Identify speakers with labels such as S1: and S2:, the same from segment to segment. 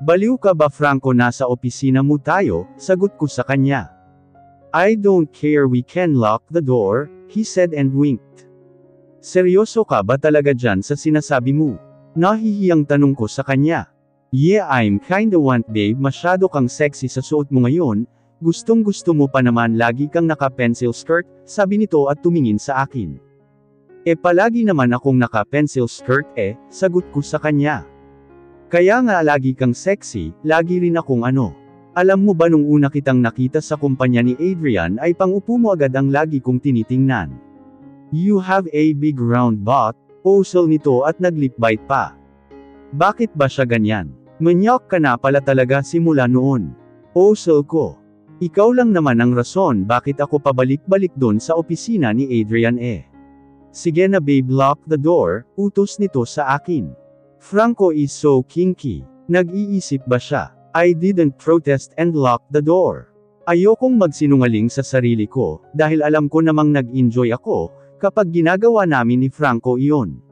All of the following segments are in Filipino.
S1: Baliw ka ba Franco, nasa opisina mo tayo, sagot ko sa kanya. I don't care, we can lock the door, he said and winked. Seryoso ka ba talaga dyan sa sinasabi mo? Nahihiyang tanong ko sa kanya. Yeah, I'm kinda want babe, masyado kang sexy sa suot mo ngayon, gustong gusto mo pa naman lagi kang naka-pencil skirt, sabi nito at tumingin sa akin. Palagi naman akong naka-pencil skirt sagot ko sa kanya. Kaya nga lagi kang sexy, lagi rin akong ano. Alam mo ba nung una kitang nakita sa kumpanya ni Adrian ay pang-upo mo agad ang lagi kong tinitingnan. You have a big round butt, osel nito at nag-lip bite pa. Bakit ba siya ganyan? Manyak ka na pala talaga simula noon. Osel ko. Ikaw lang naman ang rason bakit ako pabalik-balik doon sa opisina ni Adrian Sige na babe, lock the door, utos nito sa akin. Franco is so kinky. Nag-iisip ba siya? I didn't protest and locked the door. Ayokong magsinungaling sa sarili ko, dahil alam ko namang nag-enjoy ako, kapag ginagawa namin ni Franco iyon.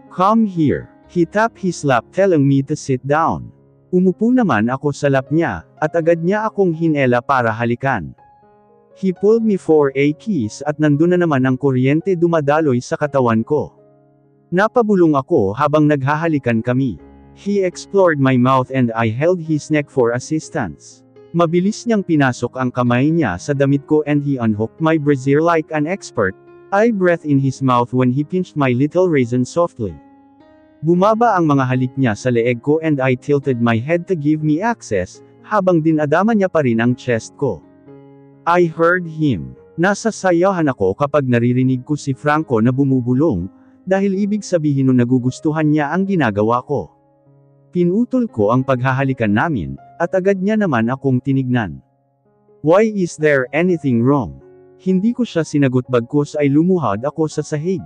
S1: Come here. He tapped his lap telling me to sit down. Umupo naman ako sa lap niya, at agad niya akong hinela para halikan. He pulled me for a kiss at nandun na naman ang kuryente dumadaloy sa katawan ko. Napabulong ako habang naghahalikan kami. He explored my mouth and I held his neck for assistance. Mabilis niyang pinasok ang kamay niya sa damit ko and he unhooked my brassiere like an expert. I breathed in his mouth when he pinched my little raisin softly. Bumaba ang mga halik niya sa leeg ko and I tilted my head to give me access, habang dinadama niya pa rin ang chest ko. I heard him. Nasasayahan ako kapag naririnig ko si Franco na bumubulong, dahil ibig sabihin nun nagugustuhan niya ang ginagawa ko. Pinutol ko ang paghahalikan namin, at agad niya naman akong tinignan. Why is there anything wrong? Hindi ko siya sinagot bagkus ay lumuhad ako sa sahig.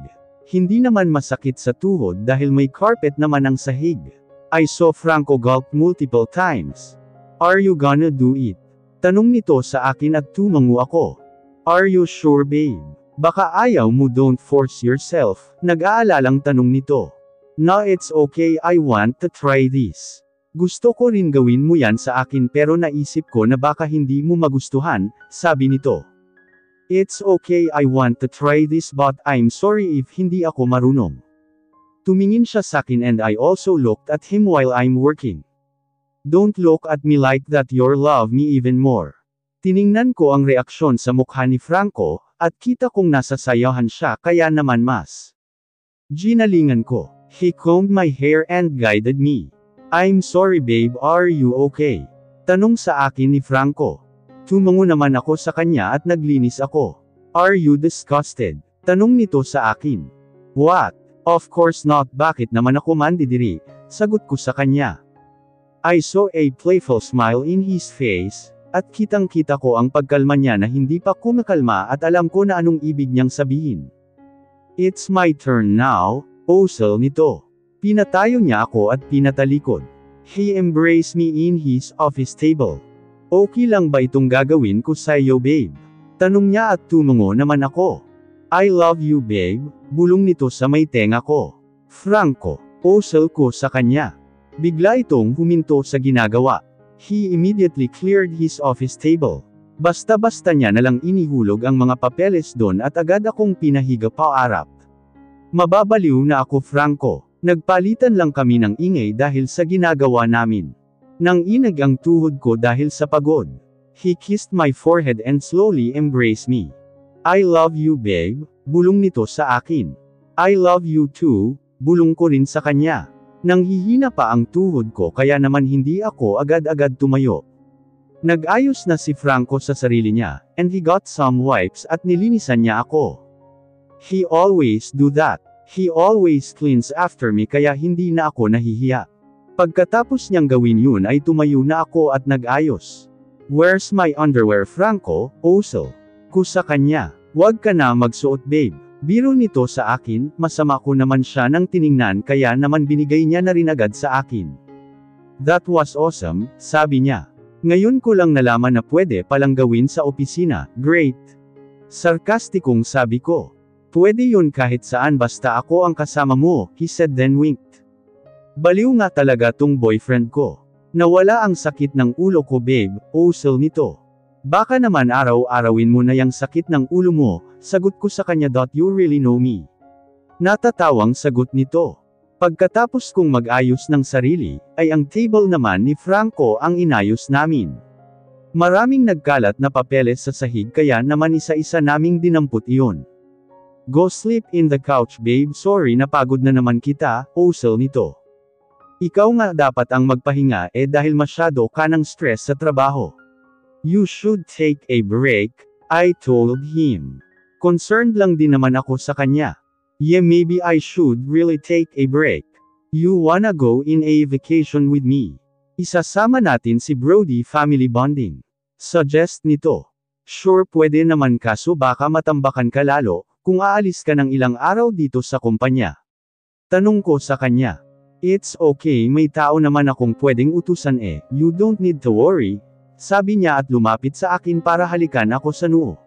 S1: Hindi naman masakit sa tuhod dahil may carpet naman ang sahig. I saw Franco gulp multiple times. Are you gonna do it? Tanong nito sa akin at tumango ako. Are you sure babe? Baka ayaw mo, don't force yourself, nag-aalalang tanong nito. No, it's okay, I want to try this. Gusto ko rin gawin mo yan sa akin pero naisip ko na baka hindi mo magustuhan, sabi nito. It's okay, I want to try this but I'm sorry if hindi ako marunong. Tumingin siya sa akin and I also looked at him while I'm working. Don't look at me like that, you'll love me even more. Tiningnan ko ang reaksyon sa mukha ni Franco, at kita kong nasasayahan siya kaya naman mas. Ginalingan ko. He combed my hair and guided me. I'm sorry babe, are you okay? Tanong sa akin ni Franco. Tumango naman ako sa kanya at naglinis ako. Are you disgusted? Tanong nito sa akin. What? Of course not, bakit naman ako mandidiri? Sagot ko sa kanya. I saw a playful smile in his face, at kitang-kita ko ang pagkalma niya na hindi pa kumakalma at alam ko na anong ibig niyang sabihin. It's my turn now, osel nito. Pinatayo niya ako at pinatalikod. He embraced me in his office table. Okay lang ba itong gagawin ko sa'yo babe? Tanong niya at tumango naman ako. I love you babe, bulong nito sa may tenga ko. Franco, osel ko sa kanya. Bigla itong huminto sa ginagawa. He immediately cleared his office table. Basta-basta niya nalang inihulog ang mga papeles doon at agad akong pinahiga paarap. Mababaliw na ako Franco. Nagpalitan lang kami ng ingay dahil sa ginagawa namin. Nang inag ang tuhod ko dahil sa pagod. He kissed my forehead and slowly embraced me. I love you babe, bulong nito sa akin. I love you too, bulong ko rin sa kanya. Nanghihina pa ang tuhod ko kaya naman hindi ako agad-agad tumayo. Nag-ayos na si Franco sa sarili niya, and he got some wipes at nilinisan niya ako. He always do that. He always cleans after me kaya hindi na ako nahihiya. Pagkatapos niyang gawin yun ay tumayo na ako at nag-ayos. Where's my underwear Franco, osel? Ko sa kanya. Wag ka na magsuot babe. Biro nito sa akin, masama ko naman siya nang tiningnan kaya naman binigay niya na rin agad sa akin. That was awesome, sabi niya. Ngayon ko lang nalaman na pwede palang gawin sa opisina, great. Sarkastikong sabi ko. Pwede yun kahit saan basta ako ang kasama mo, he said then winked. Baliw nga talaga tong boyfriend ko. Nawala ang sakit ng ulo ko babe, usel nito. Baka naman araw-arawin mo na yung sakit ng ulo mo, sagot ko sa kanya. You really know me. Natatawang sagot nito. Pagkatapos kong mag-ayos ng sarili, ay ang table naman ni Franco ang inayos namin. Maraming nagkalat na papeles sa sahig kaya naman isa-isa naming dinampot iyon. Go sleep in the couch babe, sorry napagod na naman kita, usel nito. Ikaw nga dapat ang magpahinga dahil masyado ka ng stress sa trabaho. You should take a break, I told him. Concerned lang din naman ako sa kanya. Yeah, maybe I should really take a break. You wanna go in a vacation with me? Isasama natin si Brody family bonding. Suggest nito. Sure pwede naman kaso baka matambakan ka lalo, kung aalis ka ng ilang araw dito sa kumpanya. Tanong ko sa kanya. It's okay, may tao naman akong pwedeng utusan you don't need to worry. Sabi niya at lumapit sa akin para halikan ako sa noo.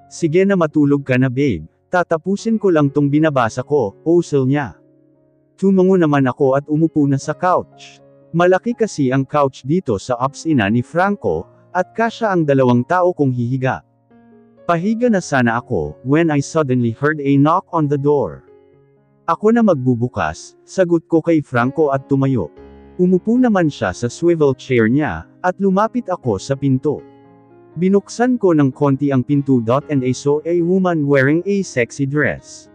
S1: Sige na matulog ka na babe, tatapusin ko lang tong binabasa ko, usel niya. Tumango naman ako at umupo na sa couch. Malaki kasi ang couch dito sa opisina ni Franco, at kasya ang 2 tao kong hihiga. Pahiga na sana ako, when I suddenly heard a knock on the door. Ako na magbubukas, sagot ko kay Franco at tumayo. Umupo naman siya sa swivel chair niya, at lumapit ako sa pinto. Binuksan ko ng konti ang pinto and I saw a woman wearing a sexy dress.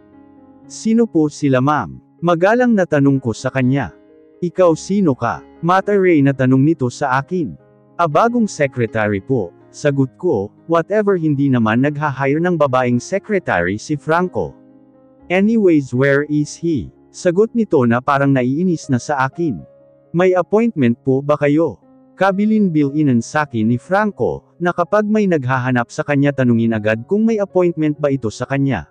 S1: Sino po sila ma'am? Magalang na tanong ko sa kanya. Ikaw sino ka? Mataray na tanong nito sa akin. Bagong secretary po, sagot ko, whatever hindi naman nagha-hire ng babaeng secretary si Franco. Anyways where is he? Sagot nito na parang naiinis na sa akin. May appointment po ba kayo? Kabilin-bilinan sakin ni Franco, na kapag may naghahanap sa kanya tanungin agad kung may appointment ba ito sa kanya.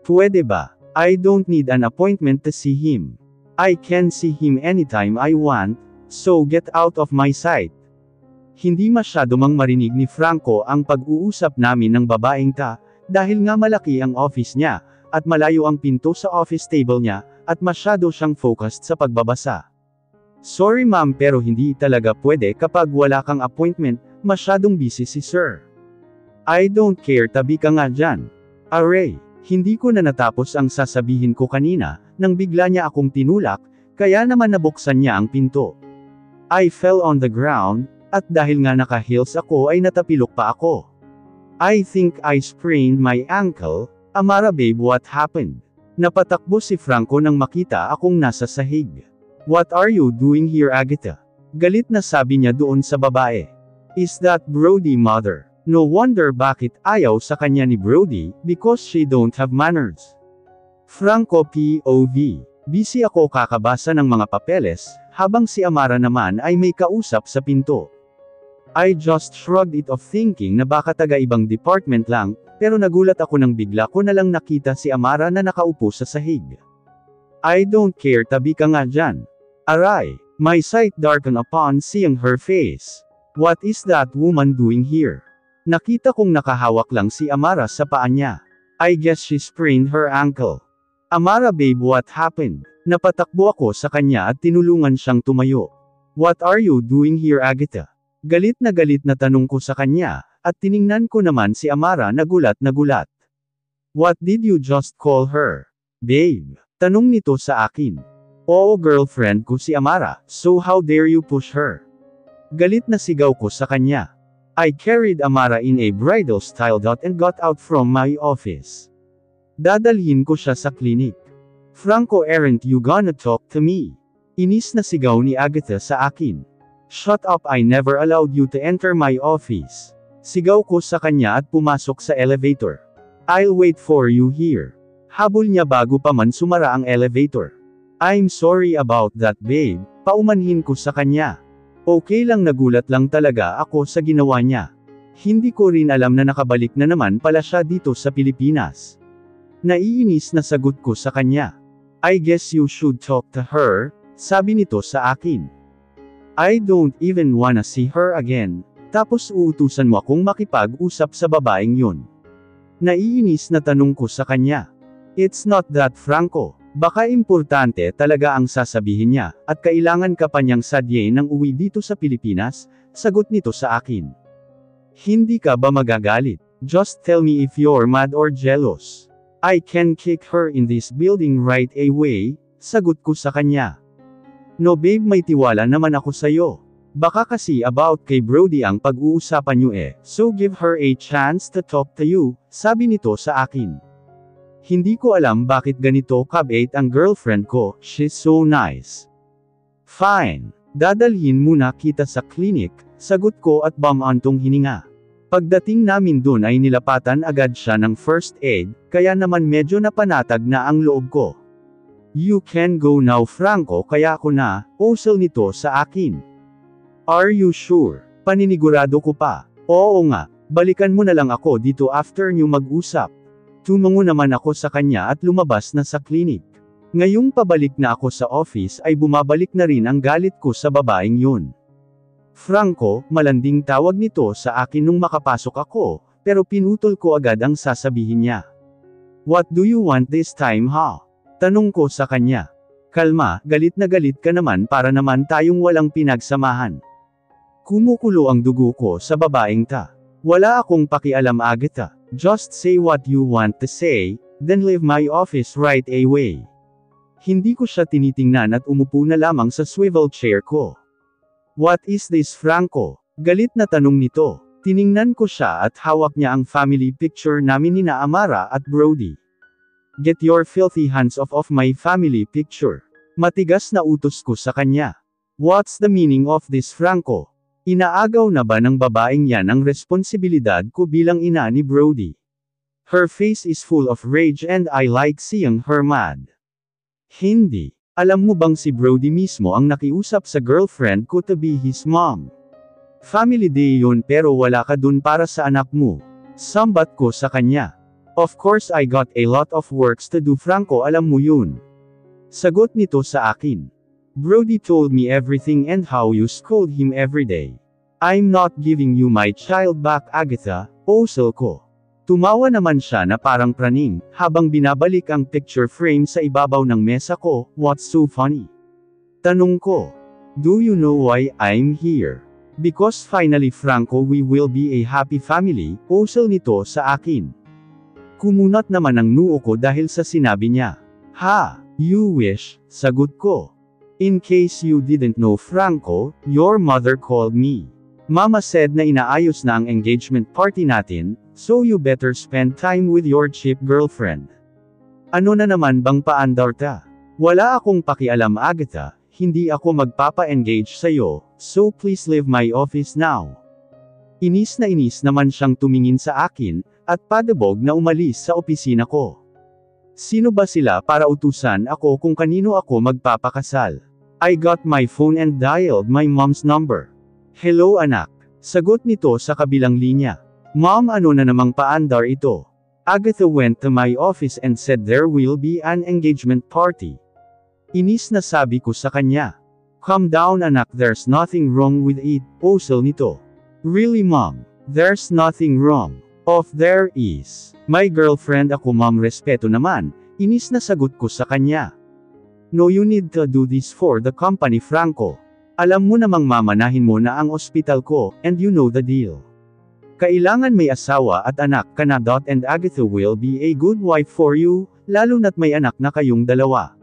S1: Pwede ba? I don't need an appointment to see him. I can see him anytime I want, so get out of my sight. Hindi masyado mang marinig ni Franco ang pag-uusap namin ng babaeng ta, dahil nga malaki ang office niya, at malayo ang pinto sa office table niya, at masyado siyang focused sa pagbabasa. Sorry ma'am pero hindi talaga pwede kapag wala kang appointment, masyadong busy si sir. I don't care, tabi ka nga dyan. Aray, hindi ko na natapos ang sasabihin ko kanina, nang bigla niya akong tinulak, kaya naman nabuksan niya ang pinto. I fell on the ground, at dahil nga naka-heels ako ay natapilok pa ako. I think I sprained my ankle. Amara babe, what happened? Napatakbo si Franco nang makita akong nasa sahig. What are you doing here Agatha? Galit na sabi niya doon sa babae. Is that Brody mother? No wonder bakit ayaw sa kanya ni Brody, because she don't have manners. Franco POV. Busy ako kakabasa ng mga papeles, habang si Amara naman ay may kausap sa pinto. I just shrugged it off thinking na baka taga-ibang department lang, pero nagulat ako nang bigla ko na lang nakita si Amara na nakaupo sa sahig. I don't care, tabi ka nga dyan. Aray, my sight darkened upon seeing her face. What is that woman doing here? Nakita kong nakahawak lang si Amara sa paa niya. I guess she sprained her ankle. Amara babe, what happened? Napatakbo ako sa kanya at tinulungan siyang tumayo. What are you doing here Agatha? Galit na tanong ko sa kanya, at tiningnan ko naman si Amara na gulat na gulat. What did you just call her? Babe, tanong nito sa akin. Oo, girlfriend ko si Amara, so how dare you push her? Galit na sigaw ko sa kanya. I carried Amara in a bridal style and got out from my office. Dadalhin ko siya sa klinik. Franco, aren't you gonna talk to me? Inis na sigaw ni Agatha sa akin. Shut up, I never allowed you to enter my office. Sigaw ko sa kanya at pumasok sa elevator. I'll wait for you here. Habol niya bago pa man sumara ang elevator. I'm sorry about that babe, paumanhin ko sa kanya. Okay lang, nagulat lang talaga ako sa ginawa niya. Hindi ko rin alam na nakabalik na naman pala siya dito sa Pilipinas. Naiinis na sagot ko sa kanya. I guess you should talk to her, sabi nito sa akin. I don't even wanna see her again, tapos uutusan mo akong makipag-usap sa babaeng yun. Naiinis na tanong ko sa kanya. It's not that Franco. Baka importante talaga ang sasabihin niya, at kailangan ka pa niyang sadyain ng uwi dito sa Pilipinas, sagot nito sa akin. Hindi ka ba magagalit? Just tell me if you're mad or jealous. I can kick her in this building right away, sagot ko sa kanya. No babe, may tiwala naman ako sa'yo. Baka kasi about kay Brody ang pag-uusapan niyo so give her a chance to talk to you, sabi nito sa akin. Hindi ko alam bakit ganito kabait ang girlfriend ko, she's so nice. Fine. Dadalhin muna kita sa clinic, sagot ko at bumantong hininga. Pagdating namin dun ay nilapatan agad siya ng first aid, kaya naman medyo napanatag na ang loob ko. You can go now Franco, kaya ako na, usal nito sa akin. Are you sure? Paninigurado ko pa. Oo nga, balikan mo na lang ako dito after nyo mag-usap. Tumango naman ako sa kanya at lumabas na sa clinic. Ngayong pabalik na ako sa office ay bumabalik na rin ang galit ko sa babaeng yun. Franco, malanding tawag nito sa akin nung makapasok ako, pero pinutol ko agad ang sasabihin niya. What do you want this time ha? Tanong ko sa kanya. Kalma, galit na galit ka naman para naman tayong walang pinagsamahan. Kumukulo ang dugo ko sa babaeng ta. Wala akong pakialam Agatha. Just say what you want to say, then leave my office right away. Hindi ko siya tinitingnan at umupo na lamang sa swivel chair ko. What is this Franco? Galit na tanong nito. Tiningnan ko siya at hawak niya ang family picture namin ni Amara at Brody. Get your filthy hands off my family picture. Matigas na utos ko sa kanya. What's the meaning of this Franco? Inaagaw na ba ng babaeng yan ang responsibilidad ko bilang ina ni Brody? Her face is full of rage and I like seeing her mad. Hindi. Alam mo bang si Brody mismo ang nakiusap sa girlfriend ko to be his mom? Family day yun pero wala ka dun para sa anak mo. Sambat ko sa kanya. Of course I got a lot of works to do Franco, alam mo yun. Sagot nito sa akin. Brody told me everything and how you scold him every day. I'm not giving you my child back Agatha, usal ko. Tumawa naman siya na parang praning, habang binabalik ang picture frame sa ibabaw ng mesa ko. What's so funny? Tanong ko. Do you know why I'm here? Because finally Franco we will be a happy family, usal nito sa akin. Kumunat naman ang noo ko dahil sa sinabi niya. Ha, you wish, sagot ko. In case you didn't know Franco, your mother called me. Mama said na inaayos na ang engagement party natin, so you better spend time with your cheap girlfriend. Ano na naman bang paandar ta? Wala akong pakialam Agatha, hindi ako magpapa-engage sa'yo, so please leave my office now. Inis na inis naman siyang tumingin sa akin, at padabog na umalis sa opisina ko. Sino ba sila para utusan ako kung kanino ako magpapakasal? I got my phone and dialed my mom's number. Hello anak. Sagot nito sa kabilang linya. Mom, ano na namang paandar ito? Agatha went to my office and said there will be an engagement party. Inis na sabi ko sa kanya. Calm down anak, there's nothing wrong with it, usal nito. Really mom? There's nothing wrong. Of there is. My girlfriend ako mom, respeto naman, inis na sagot ko sa kanya. No, you need to do this for the company Franco. Alam mo namang mamanahin mo na ang ospital ko, and you know the deal. Kailangan may asawa at anak ka na. And Agatha will be a good wife for you, lalo na't may anak na kayong dalawa.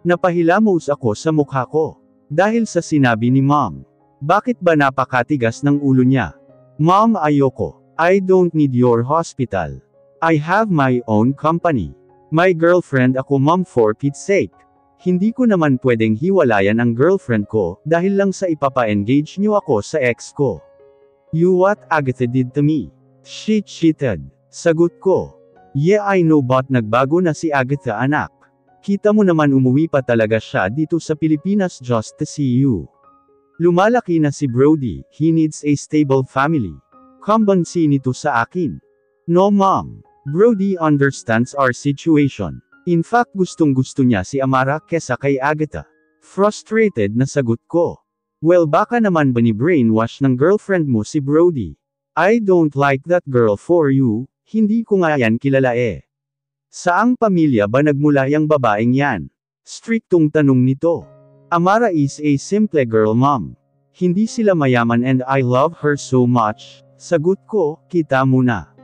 S1: Napahilamos ako sa mukha ko. Dahil sa sinabi ni mom. Bakit ba napakatigas ng ulo niya? Mom, ayoko. I don't need your hospital. I have my own company. My girlfriend ako mom, for Pete's sake. Hindi ko naman pwedeng hiwalayan ang girlfriend ko, dahil lang sa ipapa-engage niyo ako sa ex ko. You what Agatha did to me? She cheated. Sagot ko. Yeah I know, but nagbago na si Agatha anak. Kita mo naman umuwi pa talaga siya dito sa Pilipinas just to see you. Lumalaki na si Brody, he needs a stable family. Kumbansi nito sa akin. No mom. Brody understands our situation. In fact gustong-gusto niya si Amara kesa kay Agatha. Frustrated na sagot ko. Well, baka naman bani-brainwash ng girlfriend mo si Brody. I don't like that girl for you, hindi ko nga yan kilala eh. Saang pamilya ba nagmula yang babaeng yan? Striktong tanong nito. Amara is a simple girl mom. Hindi sila mayaman and I love her so much. Sagot ko, kita mo na.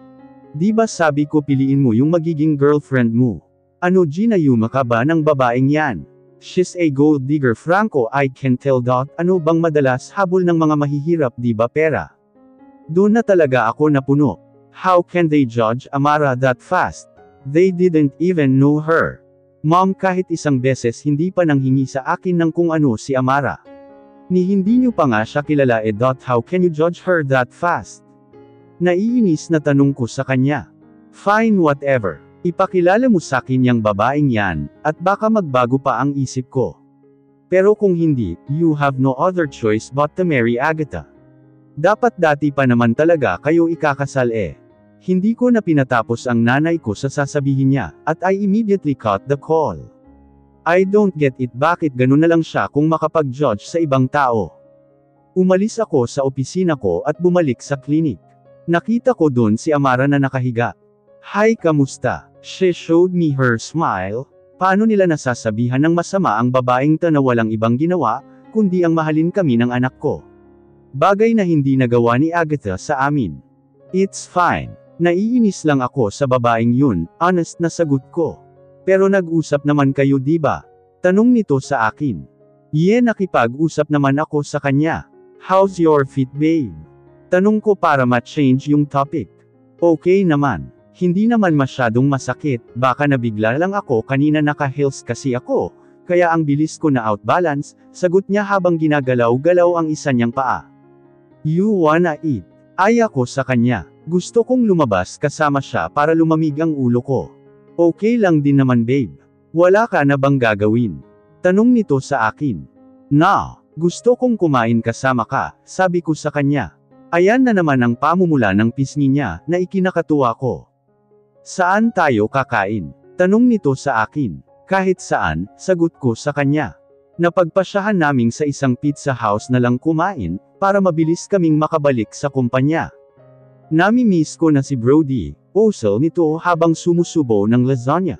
S1: Di ba sabi ko piliin mo yung magiging girlfriend mo? Ano ginayuma ka ba ng babaeng yan? She's a gold digger Franco, I can tell that. Ano bang madalas habol ng mga mahihirap di ba pera? Doon na talaga ako napuno. How can they judge Amara that fast? They didn't even know her. Mom, kahit isang beses hindi pa nanghingi sa akin ng kung ano si Amara. Ni hindi nyo pa nga siya kilala how can you judge her that fast? Naiinis na tanong ko sa kanya. Fine, whatever. Ipakilala mo sa akin yang babaeng yan, at baka magbago pa ang isip ko. Pero kung hindi, you have no other choice but to marry Agatha. Dapat dati pa naman talaga kayo ikakasal eh. Hindi ko na pinatapos ang nanay ko sa sasabihin niya, at I immediately cut the call. I don't get it, bakit ganun na lang siya kung makapag-judge sa ibang tao. Umalis ako sa opisina ko at bumalik sa klinik. Nakita ko doon si Amara na nakahiga. Hi, kamusta? She showed me her smile. Paano nila nasasabihan ng masama ang babaeng ta na walang ibang ginawa, kundi ang mahalin kami ng anak ko? Bagay na hindi nagawa ni Agatha sa amin. It's fine. Naiinis lang ako sa babaeng yun, honest na sagot ko. Pero nag-usap naman kayo diba? Tanong nito sa akin. Nakipag-usap naman ako sa kanya. How's your feet babe? Tanong ko para ma-change yung topic. Okay naman. Hindi naman masyadong masakit, baka nabigla lang ako kanina naka-heels kasi ako, kaya ang bilis ko na outbalance, sagot niya habang ginagalaw-galaw ang isa niyang paa. You wanna eat? Ay ako sa kanya. Gusto kong lumabas kasama siya para lumamig ang ulo ko. Okay lang din naman babe. Wala ka na bang gagawin? Tanong nito sa akin. Gusto kong kumain kasama ka, sabi ko sa kanya. Ayan na naman ang pamumula ng pisngi niya, na ikinakatuwa ko. Saan tayo kakain? Tanong nito sa akin. Kahit saan, sagot ko sa kanya. Napagpasyahan naming sa isang pizza house na lang kumain, para mabilis kaming makabalik sa kumpanya. Nami-miss ko na si Brody, puzzle nito habang sumusubo ng lasagna.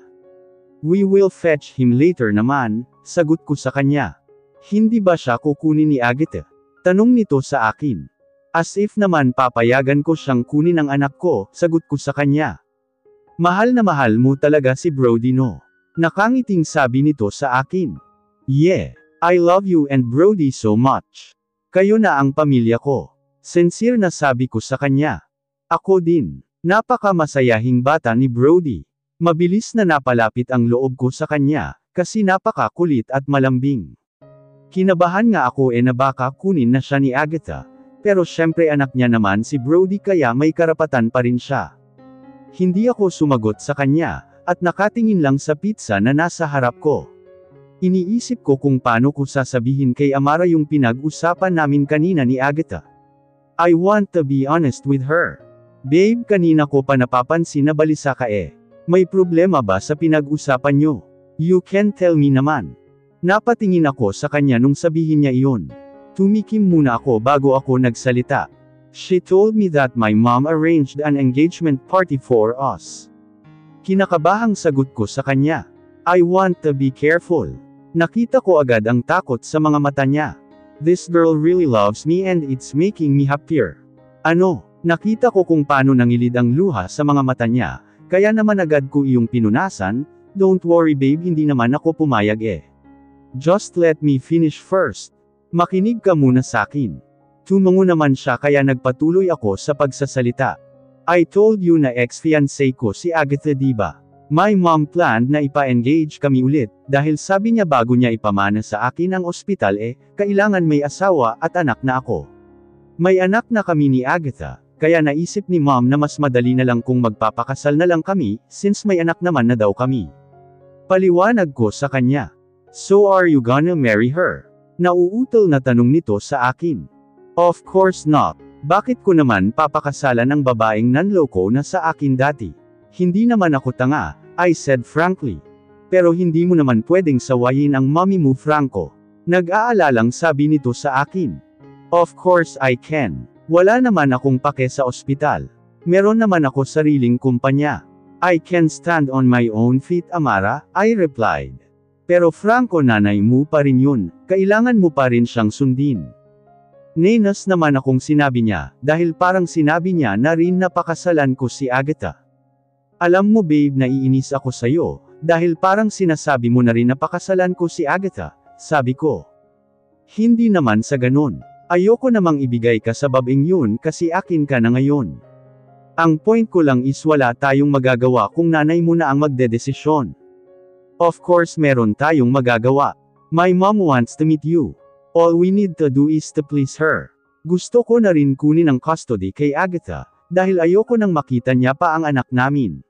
S1: We will fetch him later naman, sagot ko sa kanya. Hindi ba siya kukunin ni Agatha? Tanong nito sa akin. As if naman papayagan ko siyang kunin ang anak ko, sagot ko sa kanya. Mahal na mahal mo talaga si Brody no? Nakangiting sabi nito sa akin. Yeah, I love you and Brody so much. Kayo na ang pamilya ko. Sincere na sabi ko sa kanya. Ako din. Napaka-masayahing bata ni Brody. Mabilis na napalapit ang loob ko sa kanya, kasi napaka-kulit at malambing. Kinabahan nga ako na baka kunin na siya ni Agatha, pero syempre anak niya naman si Brody kaya may karapatan pa rin siya. Hindi ako sumagot sa kanya, at nakatingin lang sa pizza na nasa harap ko. Iniisip ko kung paano ko sasabihin kay Amara yung pinag-usapan namin kanina ni Agatha. I want to be honest with her. Babe, kanina ko pa napapansin na balisa ka eh. May problema ba sa pinag-usapan nyo? You can tell me naman. Napatingin ako sa kanya nung sabihin niya iyon. Tumikim muna ako bago ako nagsalita. She told me that my mom arranged an engagement party for us. Kinakabahang sagot ko sa kanya. I want to be careful. Nakita ko agad ang takot sa mga mata niya. This girl really loves me and it's making me happier. Ano? Nakita ko kung paano nangilid ang luha sa mga mata niya, kaya naman agad ko iyong pinunasan. Don't worry babe, hindi naman ako pumayag eh. Just let me finish first. Makinig ka muna sa akin. Tumango naman siya kaya nagpatuloy ako sa pagsasalita. I told you na ex-fiancé ko si Agatha diba? My mom planned na ipa-engage kami ulit, dahil sabi niya bago niya ipamana sa akin ang ospital kailangan may asawa at anak na ako. May anak na kami ni Agatha. Kaya naisip ni mom na mas madali na lang kung magpapakasal na lang kami, since may anak naman na daw kami. Paliwanag ko sa kanya. So are you gonna marry her? Nauutol na tanong nito sa akin. Of course not. Bakit ko naman papakasalan ng babaeng nanloko na sa akin dati? Hindi naman ako tanga, I said frankly. Pero hindi mo naman pwedeng sawayin ang mommy mo Franco. Nag-aalalang sabi nito sa akin. Of course I can. Wala naman akong pake sa ospital. Meron naman ako sariling kumpanya. I can stand on my own feet Amara, I replied. Pero Franco nanay mo pa rin yun, kailangan mo pa rin siyang sundin. Nenas naman akong sinabi niya, dahil parang sinabi niya na rin na pakasalan ko si Agatha. Alam mo babe naiinis ako sa'yo, dahil parang sinasabi mo na rin na pakasalan ko si Agatha, sabi ko. Hindi naman sa ganun. Ayoko namang ibigay ka sa babaeng yun kasi akin ka na ngayon. Ang point ko lang is wala tayong magagawa kung nanay mo na ang magdedesisyon. Of course meron tayong magagawa. My mom wants to meet you. All we need to do is to please her. Gusto ko na rin kunin ang custody kay Agatha, dahil ayoko nang makita niya pa ang anak namin.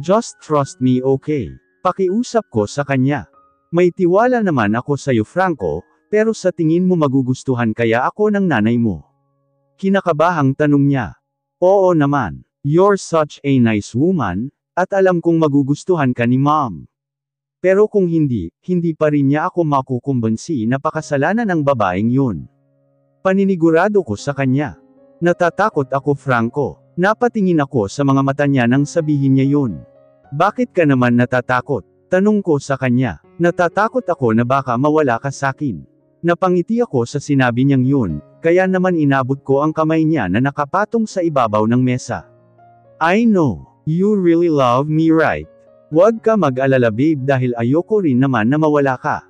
S1: Just trust me okay? Pakiusap ko sa kanya. May tiwala naman ako sa'yo Franco, pero sa tingin mo magugustuhan kaya ako ng nanay mo? Kinakabahang tanong niya. Oo naman. You're such a nice woman, at alam kong magugustuhan ka ni mom. Pero kung hindi, hindi pa rin niya ako makukumbansi na pakasalanan ng babaeng yun. Paninigurado ko sa kanya. Natatakot ako Franco. Napatingin ako sa mga mata niya nang sabihin niya yun. Bakit ka naman natatakot? Tanong ko sa kanya. Natatakot ako na baka mawala ka sakin. Napangiti ako sa sinabi niyang yun, kaya naman inabot ko ang kamay niya na nakapatong sa ibabaw ng mesa. I know, you really love me right? Huwag ka mag-alala babe dahil ayoko rin naman na mawala ka.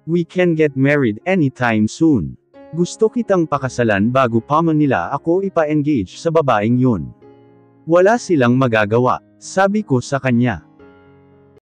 S1: We can get married anytime soon. Gusto kitang pakasalan bago pa man nila ako ipa-engage sa babaeng yun. Wala silang magagawa, sabi ko sa kanya.